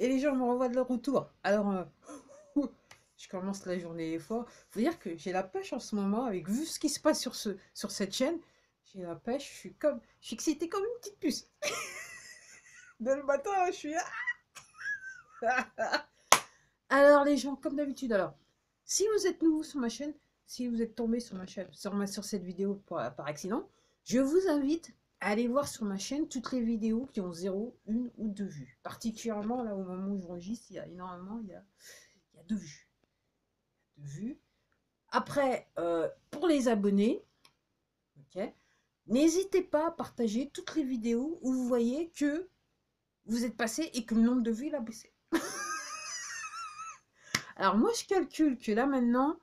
et les gens me renvoient de leur retour. Alors, je commence la journée fort. Faut dire que j'ai la pêche en ce moment, avec vu ce qui se passe sur cette chaîne, j'ai la pêche, je suis excitée comme une petite puce. Dès le matin, je suis là. Alors les gens, comme d'habitude, alors, si vous êtes nouveau sur ma chaîne, si vous êtes tombé sur ma chaîne, sur cette vidéo par accident, je vous invite à aller voir sur ma chaîne toutes les vidéos qui ont 0, 1 ou 2 vues. Particulièrement là au moment où je j'enregistre, il y a énormément, il y a 2 vues. 2 vues. Après, pour les abonnés, ok, n'hésitez pas à partager toutes les vidéos où vous voyez que vous êtes passé et que le nombre de vues il a baissé. Alors moi je calcule que là maintenant,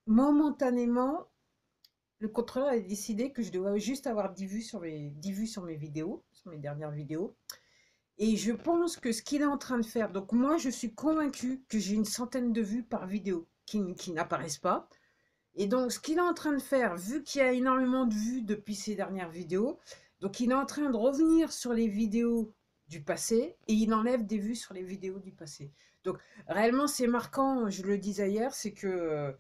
momentanément, le contrôleur a décidé que je devais juste avoir 10 vues sur mes vidéos, sur mes dernières vidéos. Et je pense que ce qu'il est en train de faire, donc moi je suis convaincue que j'ai une centaine de vues par vidéo qui n'apparaissent pas. Et donc ce qu'il est en train de faire, vu qu'il y a énormément de vues depuis ces dernières vidéos, donc il est en train de revenir sur les vidéos du passé et il enlève des vues sur les vidéos du passé. Donc réellement c'est marquant, je le disais hier, c'est que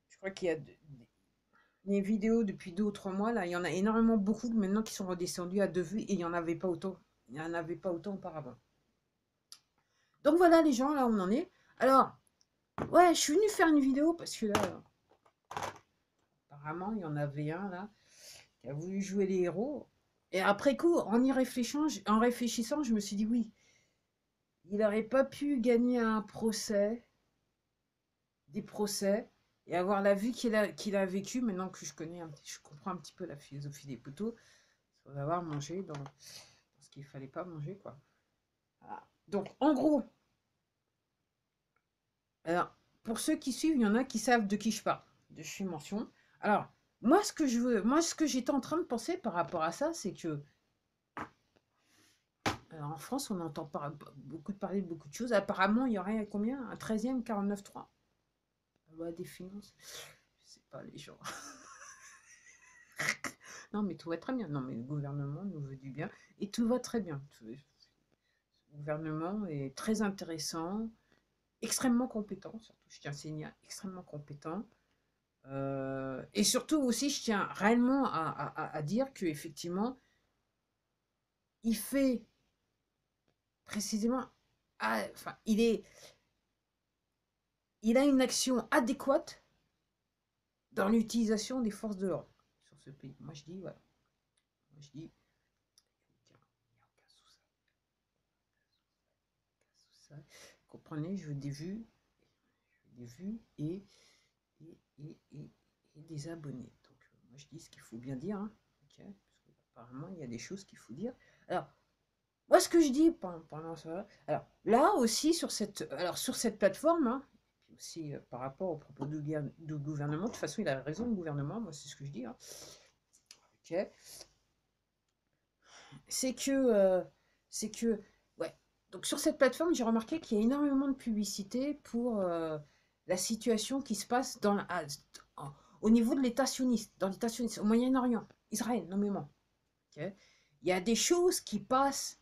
je crois qu'il y a les vidéos depuis 2 ou 3 mois, là, il y en a énormément beaucoup maintenant qui sont redescendus à 2 vues et il n'y en avait pas autant. Il n'y en avait pas autant auparavant. Donc voilà les gens, là on en est. Alors, ouais, je suis venue faire une vidéo parce que là, apparemment, il y en avait un là qui a voulu jouer les héros. Et après coup, en réfléchissant, je me suis dit oui, il n'aurait pas pu gagner un procès, des procès, et avoir la vie qu'il a vécue, maintenant que je comprends un petit peu la philosophie des poteaux, sans avoir mangé dans ce qu'il fallait pas manger, quoi. Voilà. Donc, en gros, alors, pour ceux qui suivent, il y en a qui savent de qui je parle, de chez Mention. Alors, moi, ce que j'étais en train de penser par rapport à ça, c'est que alors, en France, on entend beaucoup parler de beaucoup de choses. Apparemment, il y aurait combien? Un 13e 49.3. La loi des finances. Je sais pas, les gens. Non, mais tout va très bien. Non, mais le gouvernement nous veut du bien. Et tout va très bien. Le gouvernement est très intéressant, extrêmement compétent, surtout, je tiens à signaler, extrêmement compétent. Et surtout aussi, je tiens réellement à dire qu'effectivement, il fait précisément, enfin, il a une action adéquate dans l'utilisation des forces de l'ordre sur ce pays. Moi, je dis, voilà. Moi, je dis, il n'y a aucun sous-ça. Comprenez, je veux des vues et des abonnés. Donc, moi, je dis ce qu'il faut bien dire. Hein, okay, parce qu'apparemment, il y a des choses qu'il faut dire. Alors, moi, ce que je dis pendant ça, alors là aussi sur cette plateforme, hein, puis aussi par rapport au propos du gouvernement, de toute façon, il a raison, le gouvernement, moi, c'est ce que je dis. Hein, ok, c'est que, c'est que, ouais. Donc sur cette plateforme, j'ai remarqué qu'il y a énormément de publicité pour la situation qui se passe au niveau de l'État sioniste, dans l'État sioniste, au Moyen-Orient, Israël, nommément. Ok, il y a des choses qui passent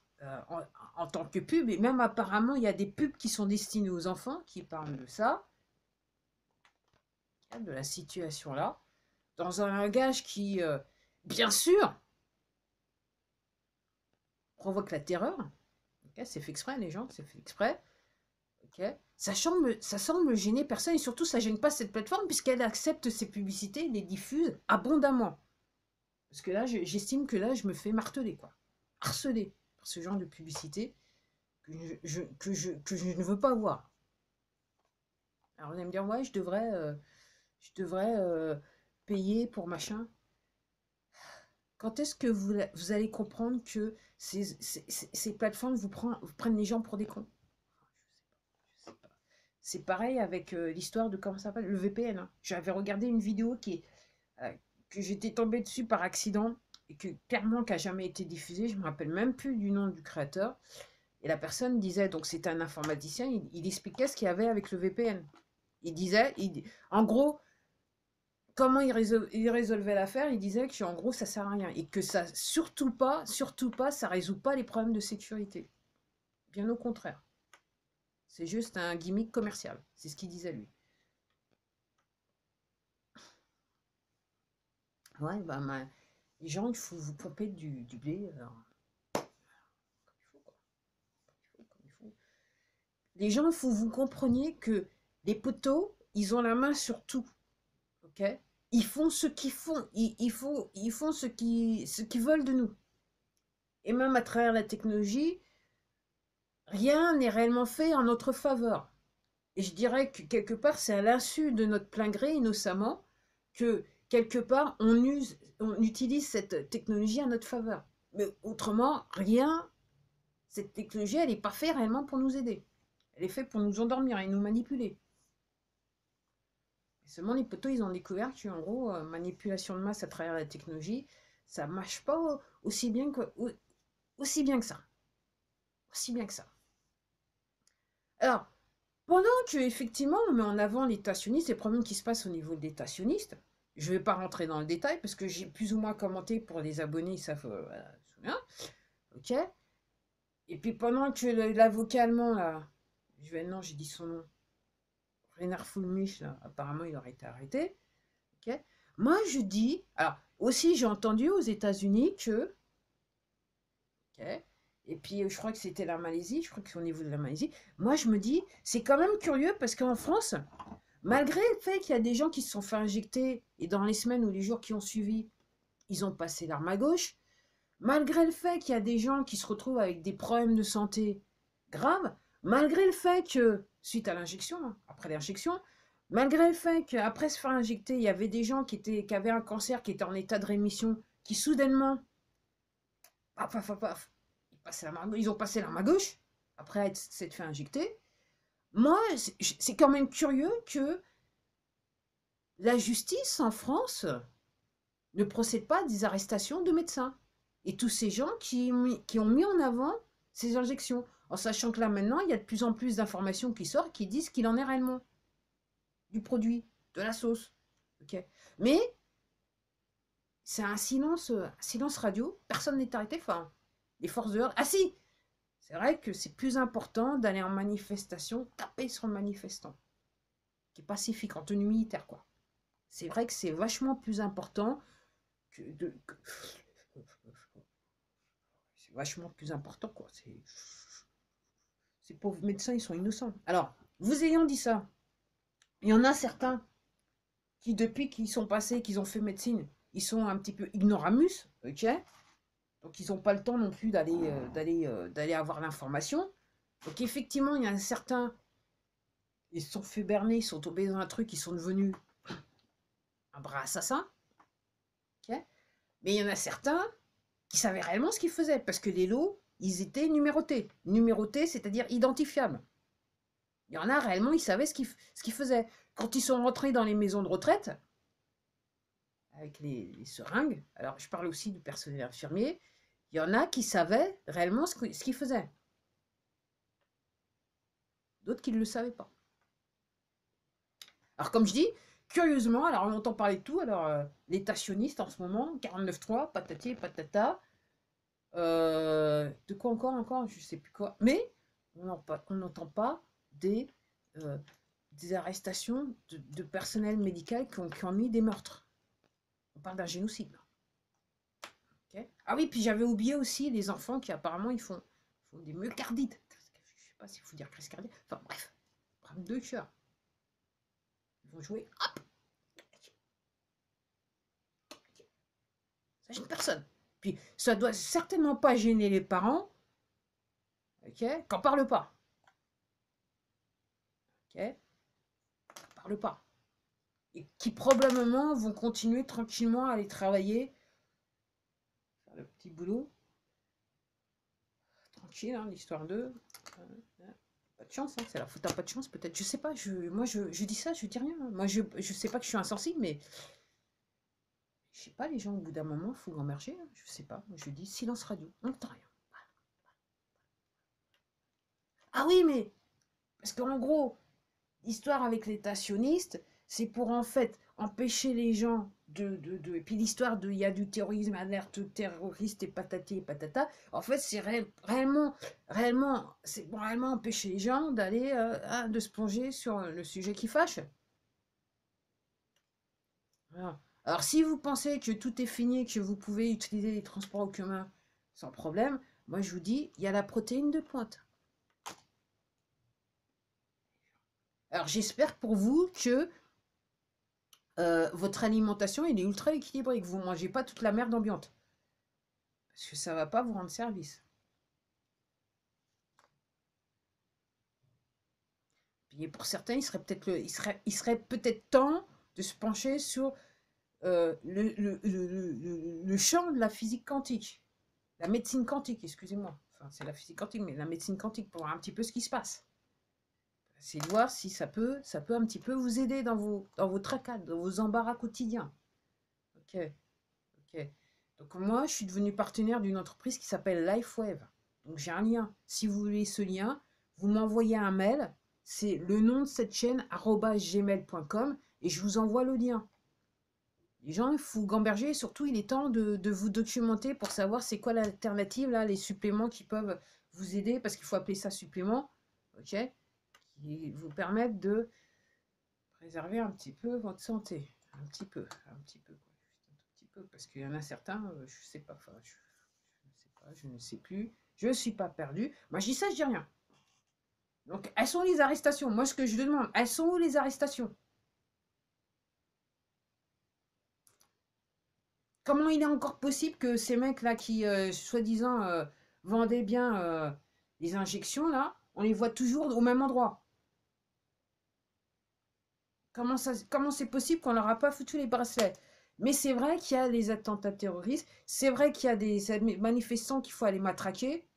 en tant que pub, et même apparemment, il y a des pubs qui sont destinées aux enfants qui parlent de ça, de la situation là, dans un langage qui, bien sûr, provoque la terreur. Okay, c'est fait exprès, les gens, c'est fait exprès. Okay, ça semble gêner personne, et surtout, ça gêne pas cette plateforme puisqu'elle accepte ces publicités et les diffuse abondamment. Parce que là, j'estime que là, je me fais marteler, quoi. Harceler par ce genre de publicité que je ne veux pas voir. Alors vous allez me dire, ouais, je devrais payer pour machin. Quand est-ce que vous allez comprendre que ces plateformes vous prennent les gens pour des cons? Je sais pas. C'est pareil avec l'histoire de, comment ça s'appelle, le VPN. Hein. J'avais regardé une vidéo que j'étais tombée dessus par accident et que clairement qui n'a jamais été diffusée. Je ne me rappelle même plus du nom du créateur. Et la personne disait, donc c'était un informaticien, il expliquait ce qu'il y avait avec le VPN. Il disait, en gros, comment il résolvait l'affaire, il disait que en gros ça sert à rien et que ça surtout pas, ça résout pas les problèmes de sécurité. Bien au contraire. C'est juste un gimmick commercial. C'est ce qu'il disait lui. Ouais, bah, les gens, il faut vous pomper du blé. Alors, comme il faut, quoi. Comme il faut. Les gens, il faut que vous compreniez que les poteaux, ils ont la main sur tout. Ok? Ils font ce qu'ils font. Ils font ce qu'ils veulent de nous. Et même à travers la technologie, rien n'est réellement fait en notre faveur. Et je dirais que quelque part, c'est à l'insu de notre plein gré, innocemment, que quelque part, on utilise cette technologie à notre faveur. Mais autrement, rien, cette technologie, elle n'est pas faite réellement pour nous aider. Elle est faite pour nous endormir et nous manipuler. Et seulement les poteaux, ils ont découvert qu'en gros, manipulation de masse à travers la technologie, ça ne marche pas aussi bien que ça. Aussi bien que ça. Alors, pendant que effectivement on met en avant l'État sioniste, les problèmes qui se passent au niveau de l'État sioniste, je ne vais pas rentrer dans le détail parce que j'ai plus ou moins commenté pour les abonnés, ça savent, voilà, se souvient, ok. Et puis pendant que l'avocat allemand là, non, j'ai dit son nom, Reinhard Fulmich là, apparemment il aurait été arrêté, ok. Moi je dis, alors aussi j'ai entendu aux États-Unis que, ok. Et puis je crois que c'était la Malaisie, je crois que c'est au niveau de la Malaisie. Moi je me dis, c'est quand même curieux parce qu'en France, malgré le fait qu'il y a des gens qui se sont fait injecter, et dans les semaines ou les jours qui ont suivi, ils ont passé l'arme à gauche, malgré le fait qu'il y a des gens qui se retrouvent avec des problèmes de santé graves, malgré le fait que, suite à l'injection, hein, après l'injection, malgré le fait qu'après se faire injecter, il y avait des gens qui avaient un cancer, qui étaient en état de rémission, qui soudainement, paf, paf, paf, paf, ils ont passé l'arme à gauche, après s'être fait injecter. Moi, c'est quand même curieux que la justice en France ne procède pas à des arrestations de médecins. Et tous ces gens qui ont mis en avant ces injections, en sachant que là maintenant, il y a de plus en plus d'informations qui sortent qui disent qu'il en est réellement du produit, de la sauce. Okay. Mais c'est un silence radio, personne n'est arrêté, enfin, les forces de l'ordre. Ah si, c'est vrai que c'est plus important d'aller en manifestation, taper sur le manifestant, qui est pacifique, en tenue militaire, quoi. C'est vrai que c'est vachement plus important c'est vachement plus important, quoi. Ces pauvres médecins, ils sont innocents. Alors, vous ayant dit ça, il y en a certains qui, depuis qu'ils sont passés, qu'ils ont fait médecine, ils sont un petit peu ignoramus, ok. Donc, ils n'ont pas le temps non plus d'aller avoir l'information. Donc, effectivement, il y en a certains, ils se sont fait berner, ils sont tombés dans un truc, ils sont devenus un bras assassin, ok. Mais il y en a certains qui savaient réellement ce qu'ils faisaient, parce que les lots, ils étaient numérotés. Numérotés, c'est-à-dire identifiables. Il y en a réellement, ils savaient ce qu'ils faisaient. Quand ils sont rentrés dans les maisons de retraite, avec les seringues, alors je parle aussi du personnel infirmier, il y en a qui savaient réellement ce qu'ils faisaient. D'autres qui ne le savaient pas. Alors comme je dis, curieusement, alors on entend parler de tout, alors l'État sioniste en ce moment, 49.3, patati patata, de quoi encore, je sais plus quoi. Mais on n'entend pas euh, des arrestations de personnel médical qui ont mis des meurtres. On parle d'un génocide. Okay. Ah oui, puis j'avais oublié aussi les enfants qui apparemment ils font des myocardites. Je sais pas s'il faut dire crise cardiaque. Enfin bref, problème de cœur. Ils vont jouer. Hop. Ça gêne personne. Puis ça doit certainement pas gêner les parents. Ok, qu'en parle pas. Ok, qu'en parle pas. Et qui probablement vont continuer tranquillement à aller travailler, faire le petit boulot. Tranquille, hein, l'histoire d'eux. Pas de chance, hein, c'est la faute à pas de chance, peut-être. Je sais pas, moi je dis ça, je dis rien. Moi je sais pas que je suis insensible, mais je sais pas, les gens au bout d'un moment, faut gamberger, hein, je sais pas. Moi je dis silence radio, on n'entend rien. Ah oui, mais parce qu'en gros, l'histoire avec l'État sioniste, c'est pour en fait empêcher les gens et puis l'histoire de il y a du terrorisme, alerte terroriste et patati et patata, en fait, c'est c'est pour réellement empêcher les gens d'aller, de se plonger sur le sujet qui fâche. Voilà. Alors, si vous pensez que tout est fini, que vous pouvez utiliser les transports en commun sans problème, moi je vous dis, il y a la protéine de pointe. Alors, j'espère pour vous que votre alimentation elle est ultra équilibrée, que vous ne mangez pas toute la merde ambiante. Parce que ça ne va pas vous rendre service. Puis pour certains, il serait peut-être temps de se pencher sur le champ de la physique quantique. La médecine quantique, excusez-moi. Enfin, c'est la physique quantique, mais la médecine quantique pour voir un petit peu ce qui se passe. C'est de voir si ça peut un petit peu vous aider dans vos tracas, dans vos embarras quotidiens. Ok, ok. Donc moi, je suis devenue partenaire d'une entreprise qui s'appelle LifeWave. Donc j'ai un lien. Si vous voulez ce lien, vous m'envoyez un mail. C'est le nom de cette chaîne, @gmail.com, et je vous envoie le lien. Les gens, il faut gamberger, et surtout, il est temps de vous documenter pour savoir c'est quoi l'alternative, là, les suppléments qui peuvent vous aider, parce qu'il faut appeler ça supplément, ok, qui vous permettent de préserver un petit peu votre santé. Un petit peu, quoi. Juste un tout petit peu, parce qu'il y en a certains, je sais pas, enfin, je ne sais pas, je ne sais plus, je ne suis pas perdu. Moi, je dis ça, je dis rien. Donc, elles sont où les arrestations? Moi, ce que je demande, elles sont où les arrestations? Comment il est encore possible que ces mecs-là qui, soi-disant, vendaient bien les injections, là, on les voit toujours au même endroit? Comment c'est possible qu'on leur a pas foutu les bracelets? Mais c'est vrai qu'il y a des attentats terroristes, c'est vrai qu'il y a des manifestants qu'il faut aller matraquer,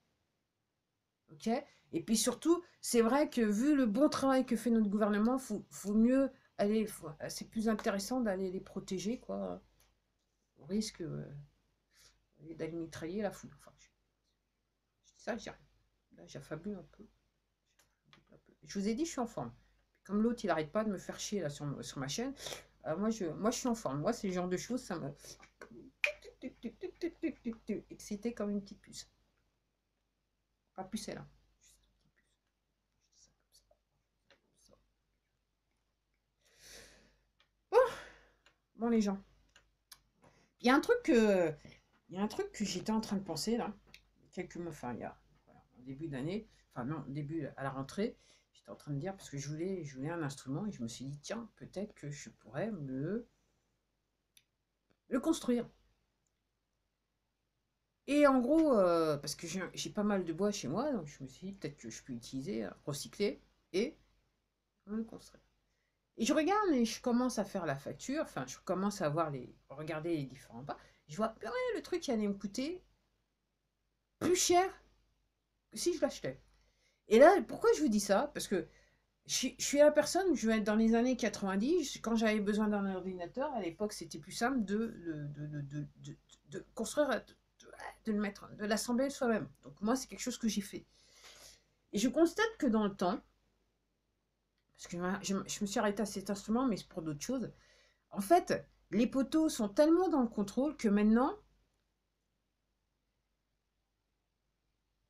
ok? Et puis surtout, c'est vrai que vu le bon travail que fait notre gouvernement, faut mieux aller, c'est plus intéressant d'aller les protéger, quoi, au risque d'aller mitrailler la foule. Enfin, je dis ça, je dis rien. Là, j'affabule un peu. Je vous ai dit, je suis en forme. Comme l'autre, il n'arrête pas de me faire chier là sur ma chaîne. Moi, je suis en forme. Moi, c'est le genre de choses, ça me. Excité comme une petite puce. Pas pucelle, hein. Bon, les gens. Il y a un truc que. Il y a un truc que j'étais en train de penser là. Quelques mois, enfin, il y a. Voilà, en début d'année. Enfin, non, début à la rentrée. J'étais en train de dire, parce que je voulais un instrument et je me suis dit, tiens, peut-être que je pourrais le construire. Et en gros, parce que j'ai pas mal de bois chez moi, donc je me suis dit, peut-être que je peux utiliser, recycler et le construire. Et je regarde et je commence à faire la facture, enfin, je commence à regarder les différents pas. Je vois, purée, le truc, il allait me coûter plus cher que si je l'achetais. Et là, pourquoi je vous dis ça? Parce que je suis la personne, je vais être dans les années 90, quand j'avais besoin d'un ordinateur, à l'époque, c'était plus simple de construire, de le mettre, de l'assembler soi-même. Donc moi, c'est quelque chose que j'ai fait. Et je constate que dans le temps, parce que je me suis arrêtée à cet instrument, mais c'est pour d'autres choses, en fait, les poteaux sont tellement dans le contrôle que maintenant,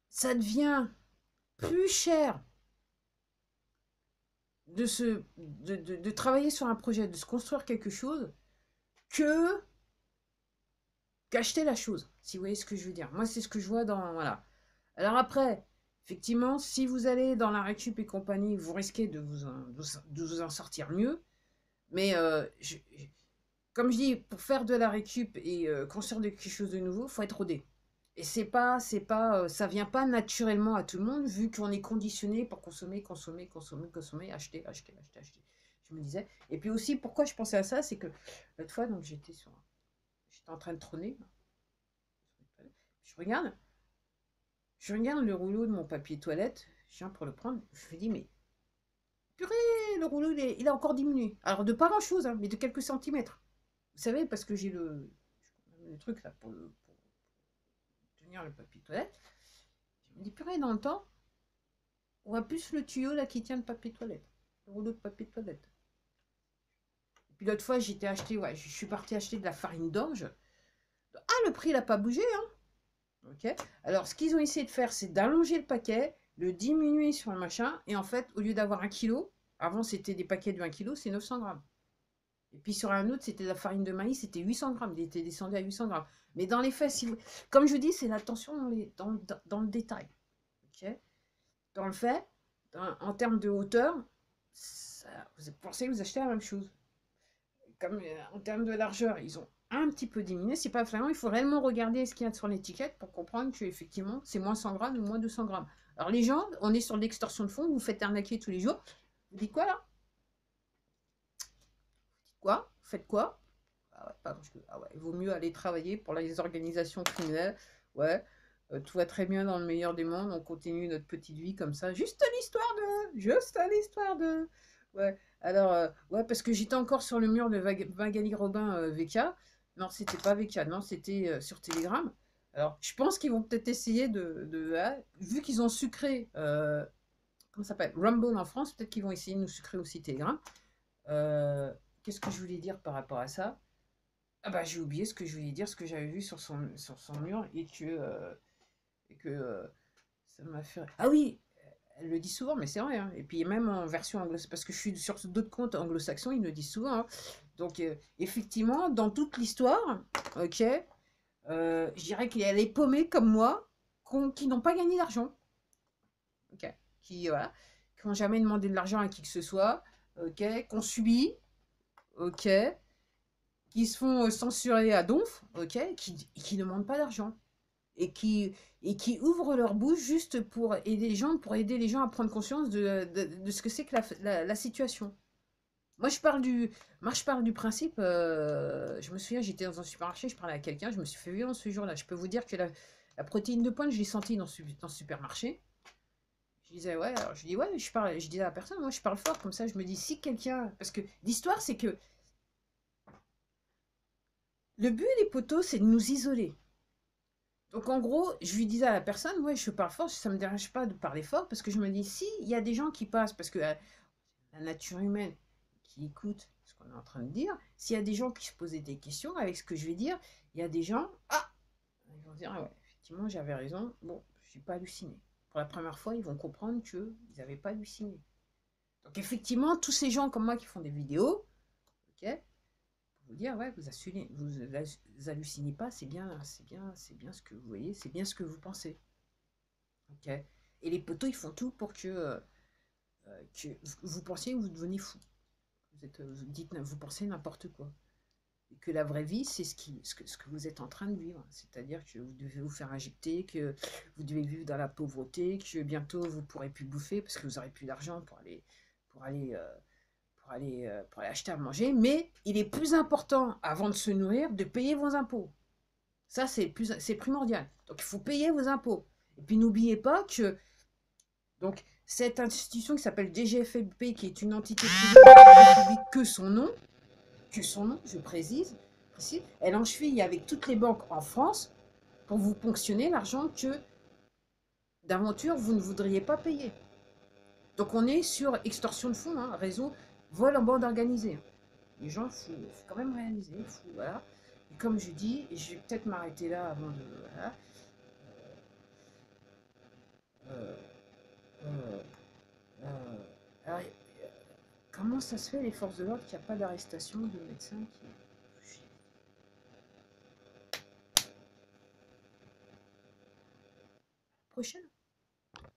ça devient plus cher de travailler sur un projet, de se construire quelque chose, que qu'acheter la chose, si vous voyez ce que je veux dire. Moi, c'est ce que je vois dans... Voilà. Alors après, effectivement, si vous allez dans la récup et compagnie, vous risquez de vous en sortir mieux. Mais comme je dis, pour faire de la récup et construire quelque chose de nouveau, il faut être rodé. Et ça vient pas naturellement à tout le monde, vu qu'on est conditionné pour consommer, acheter, acheter, acheter, acheter. Je me disais. Et puis aussi, pourquoi je pensais à ça, c'est que l'autre fois, donc j'étais en train de trôner. Je regarde, le rouleau de mon papier toilette, je viens pour le prendre, je me dis, mais purée, le rouleau, il a encore diminué. Alors de pas grand-chose, hein, mais de quelques centimètres. Vous savez, parce que j'ai le truc là pour tenir le papier toilette. Je me dis, purée, dans le temps, on voit plus le tuyau là qui tient le papier toilette, le rouleau de papier toilette. Et Puis l'autre fois, j'étais acheté, ouais, je suis partie acheter de la farine d'orge. Ah, le prix, il n'a pas bougé, hein. Ok. Alors, ce qu'ils ont essayé de faire, c'est d'allonger le paquet, le diminuer sur le machin, et en fait, au lieu d'avoir 1 kilo, avant c'était des paquets de 20 kilos, c'est 900 grammes. Et puis sur un autre, c'était de la farine de maïs, c'était 800 grammes, il était descendu à 800 grammes. Mais dans les faits, si vous... comme je vous dis, c'est l'attention dans le détail. Ok. Dans le fait, en termes de hauteur, ça, vous pensez que vous achetez la même chose. Comme en termes de largeur, ils ont un petit peu diminué. C'est pas vraiment, il faut réellement regarder ce qu'il y a sur l'étiquette pour comprendre que effectivement c'est moins 100 grammes ou moins 200 grammes. Alors les gens, on est sur l'extorsion de fonds, vous faites arnaquer tous les jours. Vous dites quoi là? Quoi? Vous faites quoi? Ah ouais, pardon, ah ouais, il vaut mieux aller travailler pour les organisations criminelles. Ouais, tout va très bien dans le meilleur des mondes. On continue notre petite vie comme ça. Juste l'histoire de. Juste l'histoire de. Ouais, alors, ouais, parce que j'étais encore sur le mur de Magali Robin VK. Non, c'était pas VK, non, c'était sur Telegram. Alors, je pense qu'ils vont peut-être essayer vu qu'ils ont sucré, comment ça s'appelle, Rumble en France, peut-être qu'ils vont essayer de nous sucrer aussi Telegram. Qu'est-ce que je voulais dire par rapport à ça? Ah bah j'ai oublié ce que je voulais dire, ce que j'avais vu sur son mur et que ça m'a fait... Ah oui, elle le dit souvent, mais c'est vrai. Hein. Et puis même en version anglo-saxonne, parce que je suis sur d'autres comptes anglo-saxons, ils le disent souvent. Hein. Donc effectivement, dans toute l'histoire, ok, je dirais qu'il y a les paumés comme moi qui n'ont pas gagné d'argent. Ok, voilà, qui n'ont jamais demandé de l'argent à qui que ce soit, ok, qu'on subit, ok, qui se font censurer à donf, ok, qui ne demandent pas d'argent et qui ouvrent leur bouche juste pour aider les gens à prendre conscience de ce que c'est que la situation. Moi, je parle du principe. Je me souviens, j'étais dans un supermarché, je parlais à quelqu'un, je me suis fait violence ce jour-là. Je peux vous dire que la protéine de pointe, je l'ai sentie dans ce supermarché. Je disais, ouais, alors je dis, ouais, je disais à la personne, moi, je parle fort, comme ça, je me dis, si quelqu'un. Parce que l'histoire, c'est que le but des poteaux, c'est de nous isoler. Donc en gros, je lui disais à la personne, ouais, je parle fort, ça me dérange pas de parler fort, parce que je me dis, si il y a des gens qui passent, parce que la nature humaine qui écoute ce qu'on est en train de dire, s'il y a des gens qui se posaient des questions avec ce que je vais dire, il y a des gens, ah, ils vont dire, ah ouais, effectivement, j'avais raison, bon, je suis pas halluciné. Pour la première fois, ils vont comprendre qu'ils n'avaient pas halluciné. Donc effectivement, tous ces gens comme moi qui font des vidéos, ok, vous dire, ouais, vous hallucinez pas, c'est bien ce que vous voyez, c'est bien ce que vous pensez. Ok. Et les poteaux, ils font tout pour que vous pensiez que vous devenez fou. Vous pensez n'importe quoi. Et que la vraie vie, c'est ce que vous êtes en train de vivre. C'est-à-dire que vous devez vous faire injecter, que vous devez vivre dans la pauvreté, que bientôt vous ne pourrez plus bouffer parce que vous n'aurez plus d'argent pour aller pour aller acheter à manger, mais il est plus important, avant de se nourrir, de payer vos impôts. Ça, c'est primordial. Donc, il faut payer vos impôts. Et puis, n'oubliez pas que donc, cette institution qui s'appelle DGFP, qui est une entité privée que son nom, je précise, elle en cheville avec toutes les banques en France pour vous ponctionner l'argent que, d'aventure, vous ne voudriez pas payer. Donc, on est sur extorsion de fonds, hein, réseau, vol en bande organisée. Les gens, il faut quand même réaliser, voilà. Et comme je dis, et je vais peut-être m'arrêter là avant de... Voilà. Euh, euh, euh, alors, comment ça se fait, les forces de l'ordre, qu'il n'y a pas d'arrestation de médecins qui...